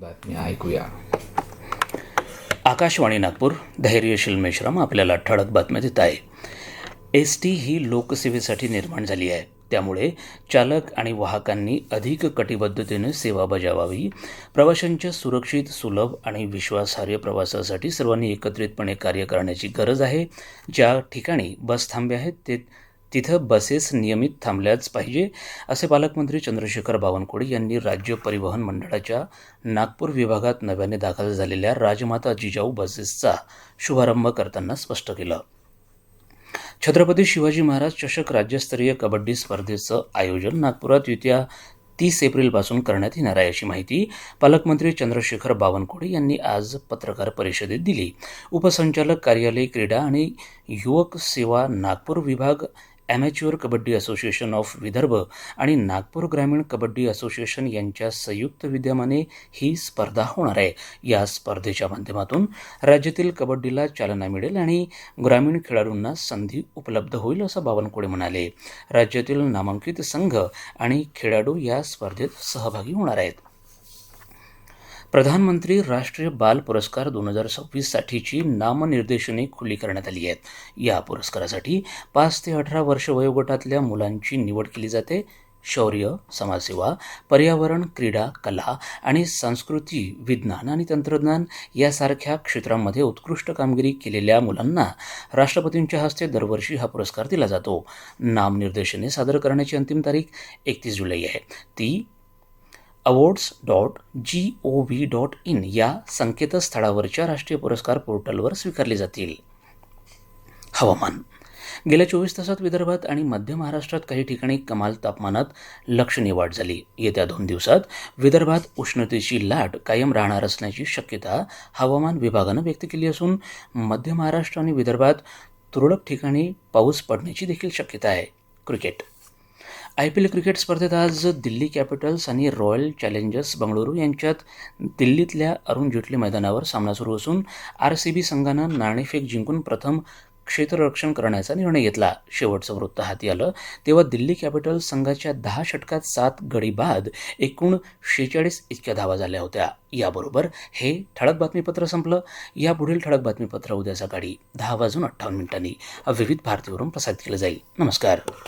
बातम्या ऐकूया. आकाशवाणी नागपूर, धैर्यशील मेश्राम आपल्याला ठळक बातम्या देत आहे. एस टी ही लोकसेवेसाठी निर्माण झाली आहे. त्यामुळे चालक आणि वाहकांनी अधिक कटिबद्धतेने सेवा बजावावी. प्रवाशांच्या सुरक्षित, सुलभ आणि विश्वासार्ह प्रवासासाठी सर्वांनी एकत्रितपणे कार्य करण्याची गरज आहे. ज्या ठिकाणी बस थांबे आहेत तिथं बसेस नियमित थांबल्याच पाहिजे, असे पालकमंत्री चंद्रशेखर बावनकुळे यांनी राज्य परिवहन मंडळाच्या नागपूर विभागात नव्याने दाखल झालेल्या राजमाता जिजाऊ बसेसचा शुभारंभ करताना स्पष्ट केलं. छत्रपती शिवाजी महाराज चषक राज्यस्तरीय कबड्डी स्पर्धेचं आयोजन नागपुरात येत्या 30 एप्रिलपासून करण्यात येणार आहे, अशी माहिती पालकमंत्री चंद्रशेखर बावनकुळे यांनी आज पत्रकार परिषदेत दिली. उपसंचालक कार्यालय, क्रीडा आणि युवक सेवा, नागपूर विभाग, ॲमेच्युअर कबड्डी असोसिएशन ऑफ विदर्भ आणि नागपूर ग्रामीण कबड्डी असोसिएशन यांच्या संयुक्त विद्यमाने ही स्पर्धा होणार आहे. या स्पर्धेच्या माध्यमातून राज्यातील कबड्डीला चालना मिळेल आणि ग्रामीण खेळाडूंना संधी उपलब्ध होईल, असं बावनकुळे म्हणाले. राज्यातील नामांकित संघ आणि खेळाडू या स्पर्धेत सहभागी होणार आहेत. प्रधानमंत्री राष्ट्रीय बाल पुरस्कार 2026साठीची नामनिर्देशने खुली करण्यात आली आहेत. या पुरस्कारासाठी 5 ते 18 वर्ष वयोगटातल्या मुलांची निवड केली जाते. शौर्य, समाजसेवा, पर्यावरण, क्रीडा, कला आणि संस्कृती, विज्ञान आणि तंत्रज्ञान यासारख्या क्षेत्रांमध्ये उत्कृष्ट कामगिरी केलेल्या मुलांना राष्ट्रपतींच्या हस्ते दरवर्षी हा पुरस्कार दिला जातो. नामनिर्देशने सादर करण्याची अंतिम तारीख 31 जुलै आहे. ती awards.gov.in या संकेतस्थळावरच्या राष्ट्रीय पुरस्कार पोर्टलवर स्वीकारले जातील. हवामान. गेल्या 24 तासात विदर्भात आणि मध्य महाराष्ट्रात काही ठिकाणी कमाल तापमानात लक्षणीय वाढ झाली. येत्या 2 दिवसात विदर्भात उष्णतेची लाट कायम राहणार असण्याची शक्यता हवामान विभागानं व्यक्त केली असून मध्य महाराष्ट्र आणि विदर्भात तुरळक ठिकाणी पाऊस पडण्याची देखील शक्यता आहे. क्रिकेट. IPL क्रिकेट स्पर्धेत आज दिल्ली कॅपिटल्स आणि रॉयल चॅलेंजर्स बंगळुरू यांच्यात दिल्लीतल्या अरुण जेटली मैदानावर सामना सुरू असून RCB संघानं नाणेफेक जिंकून प्रथम क्षेत्ररक्षण करण्याचा निर्णय घेतला. शेवटचं वृत्त हाती आलं तेव्हा दिल्ली कॅपिटल्स संघाच्या 10 षटकात 7 गडी बाद एकूण 46 इतक्या धावा झाल्या होत्या. याबरोबर हे ठळक बातमीपत्र संपलं. यापुढील ठळक बातमीपत्र उद्या सकाळी 10:58 विविध भारतीवरून प्रसारित केलं जाईल. नमस्कार.